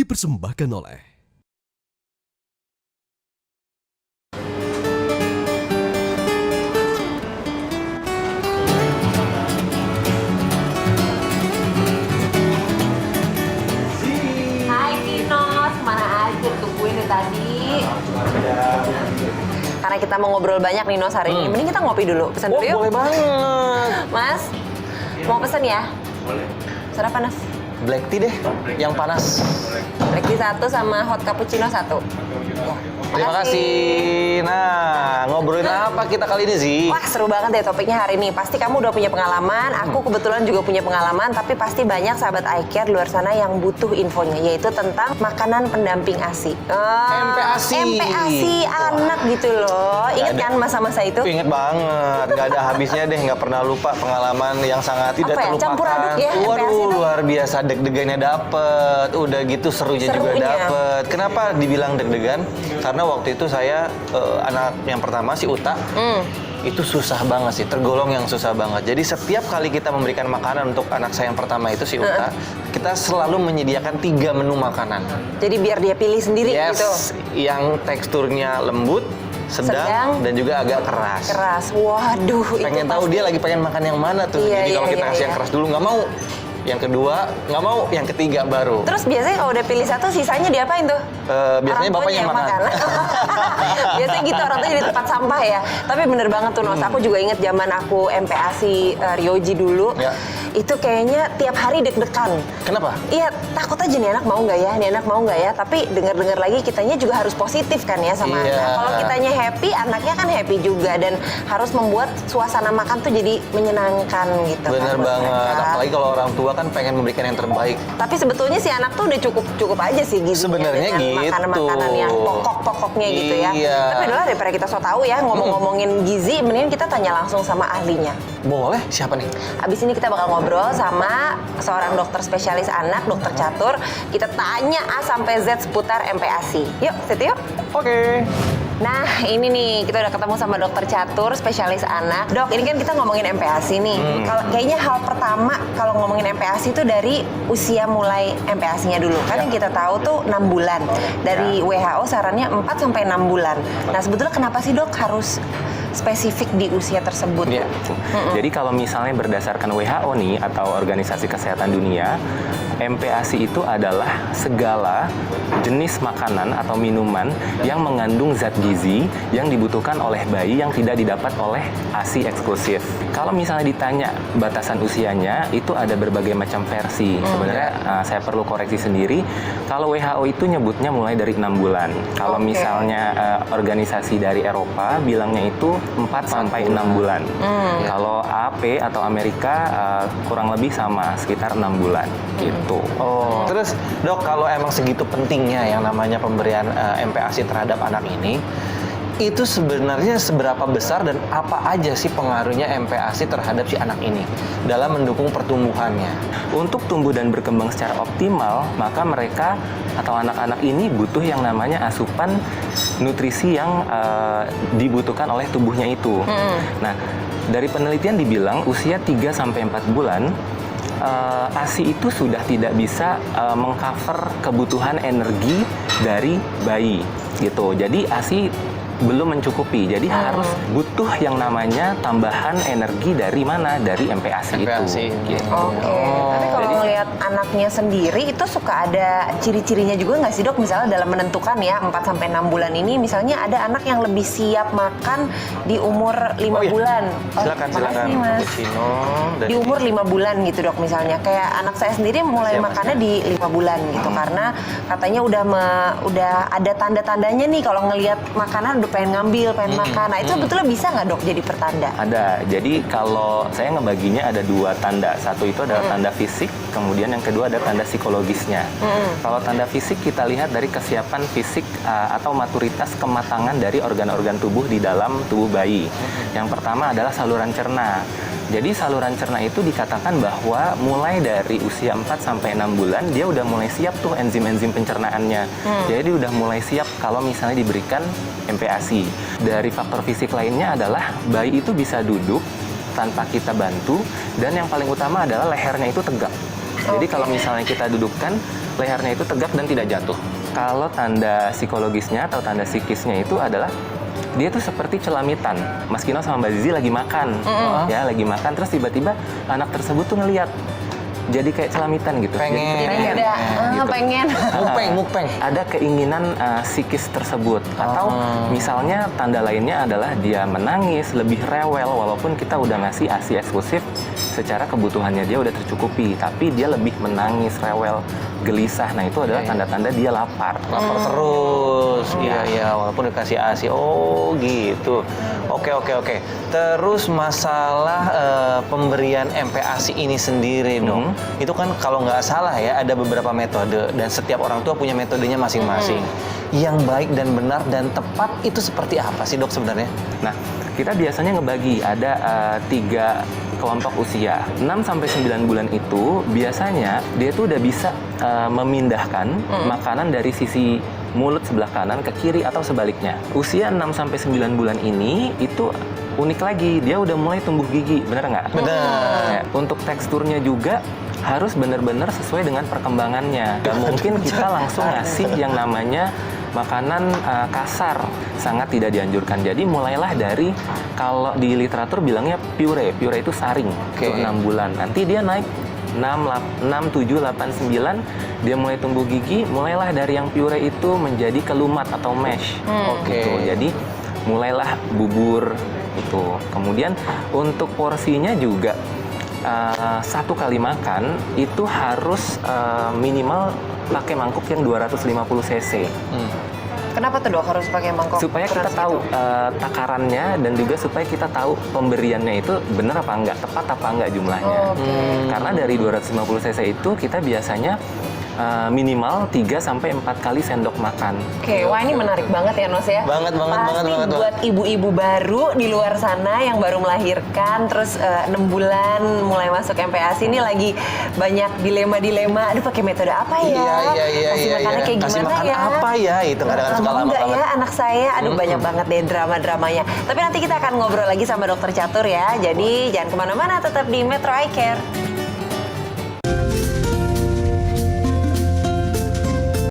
dipersembahkan oleh Hai Tinos, mana aja tungguin dari tadi. Karena kita mau ngobrol banyak nih Nos hari ini, mending kita ngopi dulu. Pesan dulu yuk. Boleh banget. Mas, mau pesen ya? Boleh. Pesan apa Nas? Black tea deh, yang panas. Black tea 1 sama hot cappuccino 1. Terima kasih. Nah, ngobrolin apa kita kali ini sih? Wah, seru banget deh topiknya hari ini. Pasti kamu udah punya pengalaman, aku kebetulan juga punya pengalaman, tapi pasti banyak sahabat iCare di luar sana yang butuh infonya, yaitu tentang makanan pendamping ASI. MPASI. MPASI anak gitu loh. Ingat kan masa-masa itu? Ingat banget, nggak ada habisnya deh, nggak pernah lupa pengalaman yang sangat tidak Apa ya, terlupakan. campur aduk ya, MPASI Waduh, tuh. luar biasa, deg-degannya dapet, udah gitu serunya juga Serunya. dapet. Kenapa dibilang deg-degan? Karena waktu itu saya anak yang pertama si Uta. Itu susah banget sih, tergolong yang susah banget. Jadi setiap kali kita memberikan makanan untuk anak saya yang pertama itu si Uta, kita selalu menyediakan 3 menu makanan. Jadi biar dia pilih sendiri gitu. Yang teksturnya lembut, sedang, dan juga agak keras. Keras. Waduh, Pengen itu tahu pasti. dia lagi pengen makan yang mana tuh. Iya, Jadi kalau iya, kita iya, kasih iya. yang keras dulu nggak mau. Yang kedua nggak mau, yang ketiga baru. Terus biasanya kalau udah pilih satu, sisanya diapain tuh? Biasanya Orang bapaknya tuanya yang makan. Biasanya gitu, orang tuh jadi tempat sampah ya. Tapi bener banget tuh Nos, aku juga inget zaman aku MPASI Ryoji dulu. Ya. Itu kayaknya tiap hari deg-degan. Kenapa? Iya, takut aja nih anak mau nggak ya, nih anak mau nggak ya. Tapi dengar-dengar lagi kitanya juga harus positif kan ya sama Iya. anak. Kalau kitanya happy, anaknya kan happy juga. Dan harus membuat suasana makan tuh jadi menyenangkan gitu. Bener kan, buat banget. mereka. Apalagi kalau orang tua kan pengen memberikan yang terbaik. Tapi sebetulnya si anak tuh udah cukup aja sih gizinya Sebenarnya dengan gitu. makanan-makanan yang pokok-pokoknya gitu ya. Iya. Tapi adalah daripada kita so tahu ya ngomong-ngomongin gizi, mendingan kita tanya langsung sama ahlinya. Boleh? Siapa nih? Abis ini kita bakal ngobrol sama seorang dokter spesialis anak, dokter catur. Kita tanya A sampai Z seputar MPASI. Yuk, situ yuk. Oke. Nah, ini nih kita udah ketemu sama dokter catur spesialis anak. Dok, ini kan kita ngomongin MPASI nih. Kalau kayaknya hal pertama kalau ngomongin MPASI itu dari usia mulai MPASI-nya dulu. Kan yang kita tahu tuh 6 bulan. Dari WHO sarannya 4 sampai 6 bulan. Nah, sebetulnya kenapa sih Dok harus spesifik di usia tersebut? Ya. Jadi kalau misalnya berdasarkan WHO nih atau Organisasi Kesehatan Dunia, MPASI itu adalah segala jenis makanan atau minuman yang mengandung zat gizi yang dibutuhkan oleh bayi yang tidak didapat oleh ASI eksklusif. Kalau misalnya ditanya batasan usianya, itu ada berbagai macam versi. Sebenarnya saya perlu koreksi sendiri. Kalau WHO itu nyebutnya mulai dari 6 bulan. Kalau Oke. misalnya organisasi dari Eropa bilangnya itu 4 sampai 6 bulan. Kalau AP atau Amerika kurang lebih sama, sekitar 6 bulan gitu. Oh, terus Dok, kalau emang segitu pentingnya yang namanya pemberian MPASI terhadap anak ini, itu sebenarnya seberapa besar dan apa aja sih pengaruhnya MPASI terhadap si anak ini dalam mendukung pertumbuhannya? Untuk tumbuh dan berkembang secara optimal, maka mereka atau anak-anak ini butuh yang namanya asupan nutrisi yang dibutuhkan oleh tubuhnya itu. Nah, dari penelitian dibilang usia 3-4 bulan, ASI itu sudah tidak bisa mengcover kebutuhan energi dari bayi gitu. Jadi ASI belum mencukupi. Jadi harus butuh yang namanya tambahan energi dari mana? Dari MPASI itu. Gitu. Oke, tapi kalau ngelihat anaknya sendiri itu suka ada ciri-cirinya juga nggak sih Dok? Misalnya dalam menentukan ya 4-6 bulan ini, misalnya ada anak yang lebih siap makan di umur 5 bulan. Silakan. Makasih, Mas. Cappuccino dan Di umur 5 bulan gitu Dok misalnya. Kayak anak saya sendiri mulai Siap, makannya di 5 bulan gitu. Karena katanya udah ada tanda-tandanya nih kalau ngelihat makanan udah pengen ngambil, pengen makan. Nah itu sebetulnya bisa nggak Dok jadi pertanda? Ada. Jadi kalau saya ngebaginya ada 2 tanda. Satu itu adalah tanda fisik, kemudian yang kedua ada tanda psikologisnya. Kalau tanda fisik kita lihat dari kesiapan fisik atau maturitas kematangan dari organ-organ tubuh di dalam tubuh bayi. Yang pertama adalah saluran cerna. Jadi saluran cerna itu dikatakan bahwa mulai dari usia 4-6 bulan dia udah mulai siap tuh enzim-enzim pencernaannya. Jadi udah mulai siap kalau misalnya diberikan MPASI. Dari faktor fisik lainnya adalah bayi itu bisa duduk tanpa kita bantu, dan yang paling utama adalah lehernya itu tegak. Jadi kalau misalnya kita dudukkan, lehernya itu tegak dan tidak jatuh. Kalau tanda psikologisnya atau tanda psikisnya itu adalah dia tuh seperti celamitan. Mas Kino sama Mbak Zizi lagi makan, ya lagi makan, terus tiba-tiba anak tersebut tuh ngelihat jadi kayak celamitan gitu. Pengen. Jadi Ada, pengen. Mukpeng. ada keinginan psikis tersebut. Atau misalnya tanda lainnya adalah dia menangis, lebih rewel walaupun kita udah ngasih ASI eksklusif, secara kebutuhannya dia udah tercukupi, tapi dia lebih menangis, rewel, gelisah. Nah, itu adalah tanda-tanda dia lapar. Lapar terus. Iya, walaupun dikasih ASI. Oh, gitu. Oke. Terus masalah pemberian MPASI ini sendiri dong. Itu kan kalau nggak salah ya, ada beberapa metode dan setiap orang tua punya metodenya masing-masing. Yang baik dan benar dan tepat itu seperti apa sih, Dok, sebenarnya? Nah, kita biasanya ngebagi ada 3 kelompok usia. 6-9 bulan itu biasanya dia tuh udah bisa memindahkan makanan dari sisi mulut sebelah kanan ke kiri atau sebaliknya. Usia 6-9 bulan ini itu unik lagi, dia udah mulai tumbuh gigi, bener nggak? Benar. Ya, untuk teksturnya juga harus benar-benar sesuai dengan perkembangannya. Gak mungkin kita langsung ngasih yang namanya makanan kasar, sangat tidak dianjurkan. Jadi mulailah dari, kalau di literatur bilangnya pure itu saring, itu 6 bulan. Nanti dia naik 6, 7, 8, 9, dia mulai tumbuh gigi, mulailah dari yang pure itu menjadi kelumat atau mesh. Gitu. Jadi mulailah bubur itu. Kemudian untuk porsinya juga 1 kali makan itu harus minimal pakai mangkuk yang 250 cc. Kenapa tuh, Dok, harus pakai mangkok? Supaya kita keras tahu gitu? takarannya dan juga supaya kita tahu pemberiannya itu benar apa enggak, tepat apa enggak jumlahnya. Karena dari 250 cc itu kita biasanya minimal 3-4 kali sendok makan. Oke, wah ini menarik banget ya, Nos ya. Banget. Pasti buat ibu-ibu baru di luar sana yang baru melahirkan, terus 6 bulan mulai masuk MPASI ini lagi banyak dilema-dilema. Aduh, pakai metode apa ya? Kasih makannya kayak Kasih gimana makan ya? apa ya? Itu kadang-kadang suka Mau lama nggak banget. ya anak saya? Aduh, banyak banget deh drama-dramanya. Tapi nanti kita akan ngobrol lagi sama Dokter Catur ya. Jadi jangan kemana-mana, tetap di Metro Eye Care.